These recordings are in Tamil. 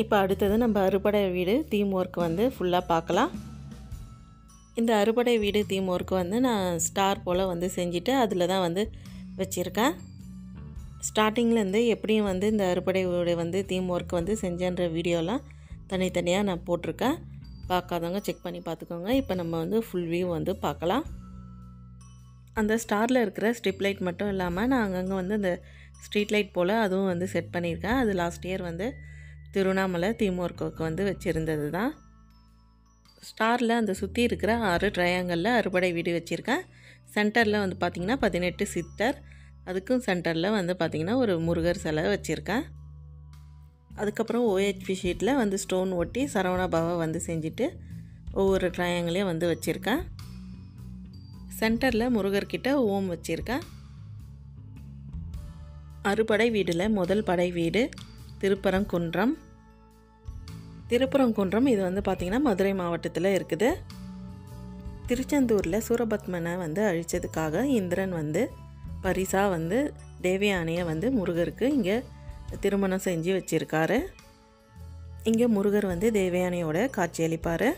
இப்போ அடுத்தது நம்ம அறுபடை வீடு தீம் ஒர்க் வந்து ஃபுல்லாக பார்க்கலாம். இந்த அறுபடை வீடு தீம் ஒர்க் வந்து நான் ஸ்டார் போல் வந்து செஞ்சுட்டு அதில் தான் வந்து வச்சுருக்கேன். ஸ்டார்டிங்லேருந்து எப்படியும் வந்து இந்த அறுபடை வீடு வந்து தீம் ஒர்க் வந்து செஞ்சேன்ற வீடியோலாம் தனித்தனியாக நான் போட்டிருக்கேன். பார்க்காதவங்க செக் பண்ணி பார்த்துக்கோங்க. இப்போ நம்ம வந்து ஃபுல் வியூ வந்து பார்க்கலாம். அந்த ஸ்டாரில் இருக்கிற ஸ்ட்ரிப் லைட் மட்டும் இல்லாமல் நான் அங்கங்கே வந்து அந்த ஸ்ட்ரீட் லைட் போல் அதுவும் வந்து செட் பண்ணியிருக்கேன். அது லாஸ்ட் இயர் வந்து திருவண்ணாமலை தீம் ஒர்க்குக்கு வந்து வச்சுருந்தது தான். ஸ்டாரில் அந்த சுற்றி இருக்கிற 6 ட்ரையாங்கலில் அறுபடை வீடு வச்சுருக்கேன். சென்டரில் வந்து பார்த்திங்கன்னா 18 சித்தர், அதுக்கும் சென்டரில் வந்து பார்த்திங்கன்னா ஒரு முருகர் சிலை வச்சுருக்கேன். அதுக்கப்புறம் OHP ஷீட்டில் வந்து ஸ்டோன் ஒட்டி சரவண பவா வந்து செஞ்சுட்டு ஒவ்வொரு ட்ரையாங்கலையும் வந்து வச்சுருக்கேன். சென்டரில் முருகர்கிட்ட ஓம் வச்சுருக்கேன். அறுபடை வீடில் முதல் படை வீடு திருப்பரங்குன்றம். இது வந்து பார்த்திங்கன்னா மதுரை மாவட்டத்தில் இருக்குது. திருச்செந்தூரில் சூரபத்மனை வந்து அழித்ததுக்காக இந்திரன் வந்து பரிசாக வந்து தேவயானையை வந்து முருகருக்கு இங்கே திருமணம் செஞ்சு வச்சுருக்காரு. இங்கே முருகர் வந்து தேவயானையோட காட்சியளிப்பார்.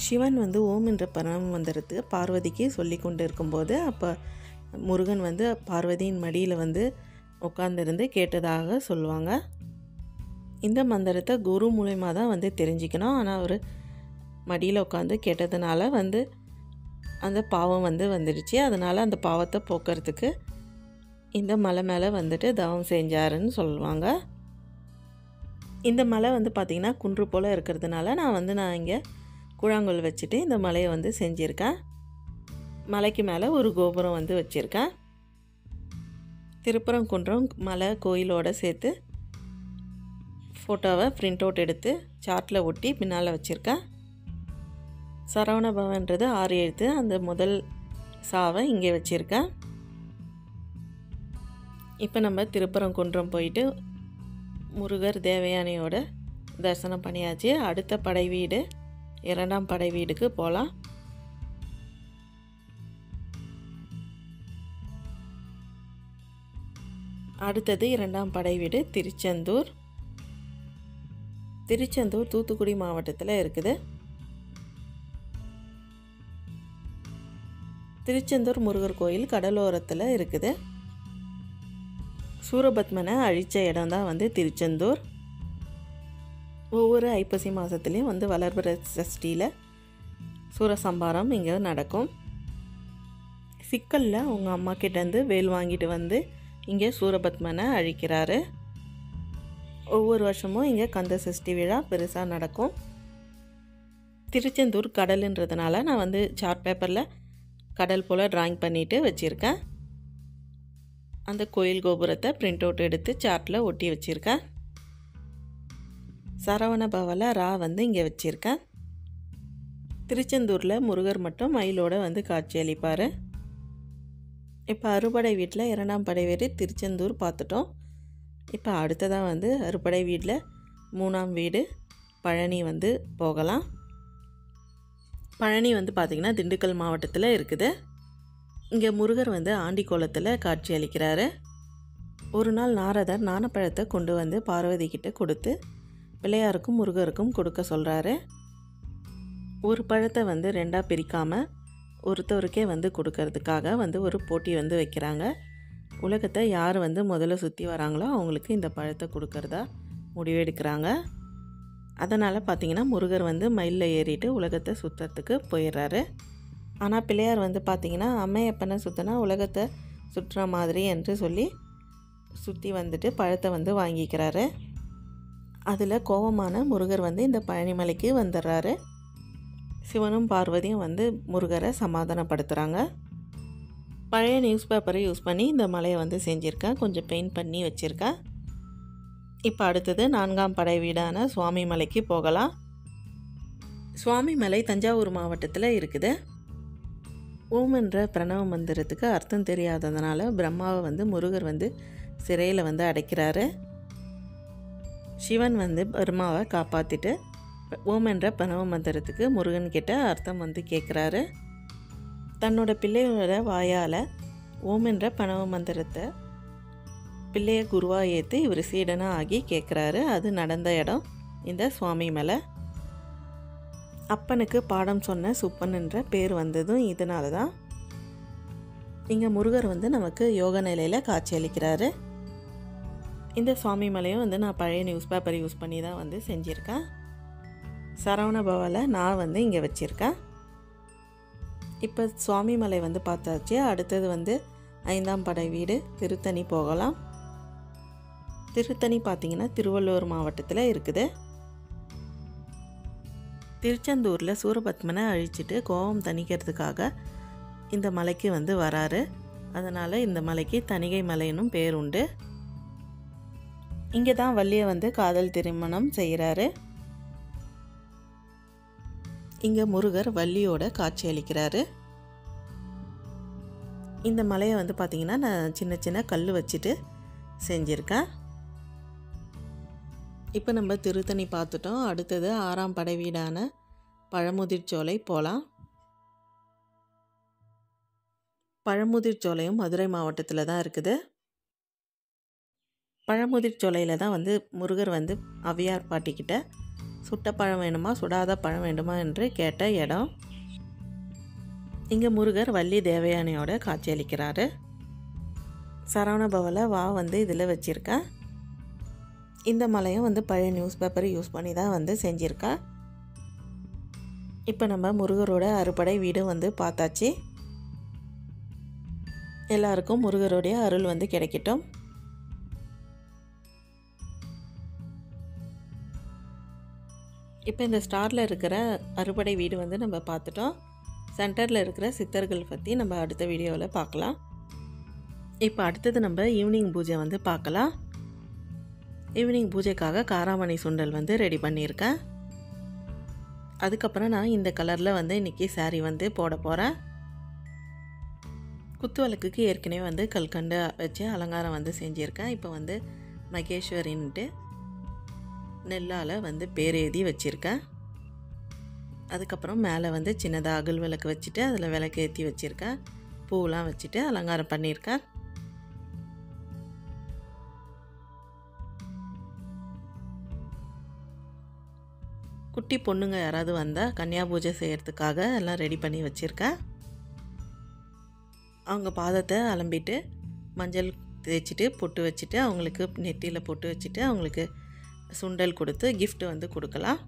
சிவன் வந்து ஓம் என்ற பரம மந்திரத்தை பார்வதிக்கு சொல்லி கொண்டு இருக்கும்போது அப்போ முருகன் வந்து பார்வதியின் மடியில் வந்து உட்காந்துருந்து கேட்டதாக சொல்லுவாங்க. இந்த மந்திரத்தை குரு மூலயமா தான் வந்து தெரிஞ்சுக்கணும். ஆனால் அவர் மடியில் உட்காந்து கேட்டதுனால வந்து அந்த பாவம் வந்து வந்துடுச்சு. அதனால் அந்த பாவத்தை போக்குறதுக்கு இந்த மலை மேலே வந்துட்டு தவம் செஞ்சாருன்னு சொல்லுவாங்க. இந்த மலை வந்து பார்த்திங்கன்னா குன்று போல் இருக்கிறதுனால நான் இங்கே கூழாங்கல் வச்சுட்டு இந்த மலையை வந்து செஞ்சுருக்கேன். மலைக்கு மேலே ஒரு கோபுரம் வந்து வச்சுருக்கேன். திருப்பரங்குன்றம் மலை கோயிலோடு சேர்த்து ஃபோட்டோவை பிரிண்ட் அவுட் எடுத்து சார்ட்டில் ஒட்டி பின்னால் வச்சுருக்கேன். சரவண பவன்றது 6 எழுத்து, அந்த முதல் சாவை இங்கே வச்சுருக்கேன். இப்போ நம்ம திருப்பரங்குன்றம் போயிட்டு முருகர் தேவயானையோட தரிசனம் பண்ணியாச்சு. அடுத்த படை வீடு 2ஆம் படை வீடுக்கு போகலாம். அடுத்தது 2ஆம் படை வீடு திருச்செந்தூர். தூத்துக்குடி மாவட்டத்தில் இருக்குது. திருச்செந்தூர் முருகர் கோயில் கடலோரத்தில் இருக்குது. சூரபத்மனை அழித்த இடம் தான் வந்து திருச்செந்தூர். ஒவ்வொரு ஐப்பசி மாதத்துலேயும் வந்து வளர்பிற சஷ்டியில் சூரசம்பாரம் இங்கே நடக்கும். சிக்கலில் அவங்க அம்மா கிட்டேருந்து வேல் வாங்கிட்டு வந்து இங்கே சூரபத்மனை அழிக்கிறாரு. ஒவ்வொரு வருஷமும் இங்கே கந்த சஷ்டி விழா பெருசாக நடக்கும். திருச்செந்தூர் கடலுன்றதுனால நான் வந்து சார்ட் பேப்பரில் கடல் போல் ட்ராயிங் பண்ணிவிட்டு வச்சுருக்கேன். அந்த கோயில் கோபுரத்தை பிரிண்ட் அவுட் எடுத்து சார்ட்டில் ஒட்டி வச்சுருக்கேன். சரவண பவல ரா வந்து இங்கே வச்சுருக்கேன். திருச்செந்தூரில் முருகர் மட்டும் மயிலோடு வந்து காட்சி அளிப்பார். இப்போ அறுபடை வீட்டில் 2ஆம் படை வீடு திருச்செந்தூர் பார்த்துட்டோம். இப்போ அடுத்ததாக வந்து அறுபடை வீட்டில் 3ஆம் வீடு பழனி வந்து போகலாம். பழனி வந்து பார்த்திங்கன்னா திண்டுக்கல் மாவட்டத்தில் இருக்குது. இங்கே முருகர் வந்து ஆண்டிக்கோலத்தில் காட்சி அளிக்கிறாரு. ஒரு நாள் நாரதர் ஞானப்பழத்தை கொண்டு வந்து பார்வதி கிட்ட கொடுத்து பிள்ளையாருக்கும் முருகருக்கும் கொடுக்க சொல்கிறாரு. ஒரு பழத்தை வந்து 2ஆக பிரிக்காமல் ஒருத்தருக்கே வந்து கொடுக்கறதுக்காக வந்து ஒரு போட்டி வந்து வைக்கிறாங்க. உலகத்தை யார் வந்து முதல்ல சுற்றி வராங்களோ அவங்களுக்கு இந்த பழத்தை கொடுக்கறதா முடிவெடுக்கிறாங்க. அதனால் பார்த்திங்கன்னா முருகர் வந்து மயிலில் ஏறிட்டு உலகத்தை சுற்றுறதுக்கு போயிடுறாரு. ஆனால் பிள்ளையார் வந்து பார்த்திங்கன்னா அம்மையப்பனை சுற்றினா உலகத்தை சுற்றுற மாதிரி என்று சொல்லி சுற்றி வந்துட்டு பழத்தை வந்து வாங்கிக்கிறாரு. அதில் கோபமான முருகர் வந்து இந்த பழனிமலைக்கு வந்துடுறாரு. சிவனும் பார்வதியும் வந்து முருகரை சமாதானப்படுத்துகிறாங்க. பழைய நியூஸ் பேப்பரை யூஸ் பண்ணி இந்த மலையை வந்து செஞ்சுருக்கேன். கொஞ்சம் பெயிண்ட் பண்ணி வச்சுருக்கேன். இப்போ அடுத்தது 4ஆம் படை வீடான சுவாமி மலைக்கு போகலாம். சுவாமி மலை தஞ்சாவூர் மாவட்டத்தில் இருக்குது. ஓம் என்ற பிரணவ மந்திரத்துக்கு அர்த்தம் தெரியாததுனால பிரம்மாவை வந்து முருகர் வந்து சிறையில் வந்து அடைக்கிறாரு. சிவன் வந்து பிரம்மாவை காப்பாற்றிட்டு ஓம் என்ற பிரணவ மந்திரத்துக்கு முருகன் கிட்ட அர்த்தம் வந்து கேட்குறாரு. தன்னோட பிள்ளையோட வாயால் ஓம் என்ற பிரணவ மந்திரத்தை பிள்ளையை குருவாக ஏற்று இவர் சீடனாக ஆகி கேட்குறாரு. அது நடந்த இடம் இந்த சுவாமி மலை. அப்பனுக்கு பாடம் சொன்ன சுப்பன் என்ற பேர் வந்ததும் இதனால தான். இங்கே முருகர் வந்து நமக்கு யோக நிலையில் காட்சியளிக்கிறாரு. இந்த சுவாமி மலையும் வந்து நான் பழைய நியூஸ் பேப்பர் யூஸ் பண்ணி தான் வந்து செஞ்சுருக்கேன். சரவண பவலை நான் வந்து இங்கே வச்சுருக்கேன். இப்போ சுவாமி மலை வந்து பார்த்தாச்சு. அடுத்தது வந்து 5ஆம் படை வீடு திருத்தணி போகலாம். திருத்தணி பார்த்திங்கன்னா திருவள்ளூர் மாவட்டத்தில் இருக்குது. திருச்செந்தூரில் சூரபத்மனை அழிச்சிட்டு கோபம் தணிக்கிறதுக்காக இந்த மலைக்கு வந்து வராரு. அதனால் இந்த மலைக்கு தணிகை மலைன்னும் பேர் உண்டு. இங்கே தான் வள்ளியை வந்து காதல் திருமணம் செய்கிறாரு. இங்கே முருகர் வள்ளியோட காட்சி அளிக்கிறாரு. இந்த மலையை வந்து பார்த்திங்கன்னா நான் சின்ன சின்ன கல் வச்சுட்டு செஞ்சுருக்கேன். இப்போ நம்ம திருத்தணி பார்த்துட்டோம். அடுத்தது 6ஆம் படை வீடான பழமுதிர்ச்சோலை போகலாம். பழமுதிர்ச்சோலையும் மதுரை மாவட்டத்தில் தான் இருக்குது. பழமுதிர்ச்சோலையில் தான் வந்து முருகர் வந்து அவ்வையார் பாட்டிக்கிட்ட சுட்ட பழம் வேணுமா சுடாத பழம் வேண்டுமா என்று கேட்ட இடம். இங்கே முருகர் வள்ளி தேவயானையோட காட்சியளிக்கிறாரு. சரவண பவலை வந்து இதில் வச்சுருக்கேன். இந்த மலையும் வந்து பழைய நியூஸ் பேப்பரை யூஸ் பண்ணி தான் வந்து செஞ்சுருக்கேன். இப்போ நம்ம முருகரோட அறுபடை வீடு வந்து பார்த்தாச்சு. எல்லாருக்கும் முருகருடைய அருள் வந்து கிடைக்கட்டும். இப்போ இந்த ஸ்டாரில் இருக்கிற அறுபடை வீடு வந்து நம்ம பார்த்துட்டோம். சென்டரில் இருக்கிற சித்தர்கள் பற்றி நம்ம அடுத்த வீடியோவில் பார்க்கலாம். இப்போ அடுத்தது நம்ம ஈவினிங் பூஜை வந்து பார்க்கலாம். ஈவினிங் பூஜைக்காக காராமணி சுண்டல் வந்து ரெடி பண்ணியிருக்கேன். அதுக்கப்புறம் நான் இந்த கலரில் வந்து இன்றைக்கி சாரீ வந்து போட போகிறேன். குத்து விளக்குக்கு ஏற்கனவே வந்து கல்கண்டு வச்சு அலங்காரம் வந்து செஞ்சுருக்கேன். இப்போ வந்து மகேஸ்வரின்ட்டு நெல்லால் வந்து பேர் எழுதி வச்சுருக்கேன். அதுக்கப்புறம் மேலே வந்து சின்னதாக அகல் விளக்கு வச்சுட்டு அதில் விளக்கு ஏற்றி வச்சுருக்கேன். பூவெலாம் வச்சுட்டு அலங்காரம் பண்ணியிருக்கேன். குட்டி பொண்ணுங்க யாராவது வந்தால் கன்னியா பூஜை செய்கிறதுக்காக எல்லாம் ரெடி பண்ணி வச்சுருக்கேன். அவங்க பாதத்தை அலம்பிட்டு மஞ்சள் தேய்ச்சிட்டு பொட்டு வச்சுட்டு அவங்களுக்கு நெற்றியில் பொட்டு வச்சுட்டு அவங்களுக்கு சுண்டல் கொடுத்து gift வந்து கொடுக்கலாம்.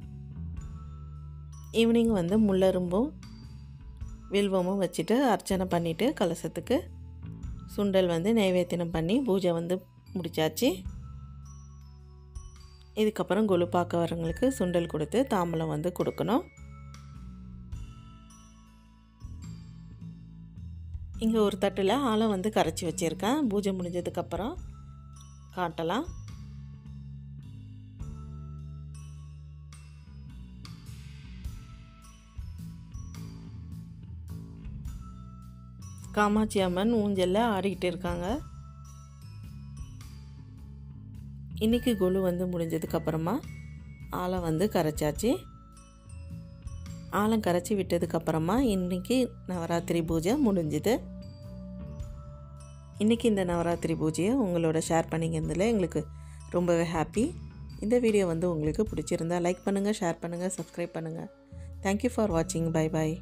ஈவினிங் வந்து முள்ளரும்பும் வில்வமும் வச்சுட்டு அர்ச்சனை பண்ணிவிட்டு கலசத்துக்கு சுண்டல் வந்து நைவேத்தியம் பண்ணி பூஜை வந்து முடிச்சாச்சு. இதுக்கப்புறம் கொலு பார்க்க வரவங்களுக்கு சுண்டல் கொடுத்து தாம்பலம் வந்து கொடுக்கணும். இங்கே ஒரு தட்டில் ஆளை வந்து கரைச்சி வச்சுருக்கேன். பூஜை முடிஞ்சதுக்கப்புறம் காட்டலாம். காமாட்சி அம்மன் ஊஞ்சலில் ஆடிக்கிட்டு இருக்காங்க. இன்றைக்கி கொலு வந்து முடிஞ்சதுக்கப்புறமா ஆளை வந்து கரைச்சாச்சு. ஆலம் கரைச்சி விட்டதுக்கப்புறமா இன்றைக்கி நவராத்திரி பூஜை முடிஞ்சுது. இன்றைக்கி இந்த நவராத்திரி பூஜையை உங்களோட ஷேர் பண்ணிக்கிறதுல எங்களுக்கு ரொம்பவே ஹாப்பி. இந்த வீடியோ வந்து உங்களுக்கு பிடிச்சிருந்தா லைக் பண்ணுங்கள், ஷேர் பண்ணுங்கள், சப்ஸ்கிரைப் பண்ணுங்கள். தேங்க்யூ ஃபார் வாட்சிங். Bye bye.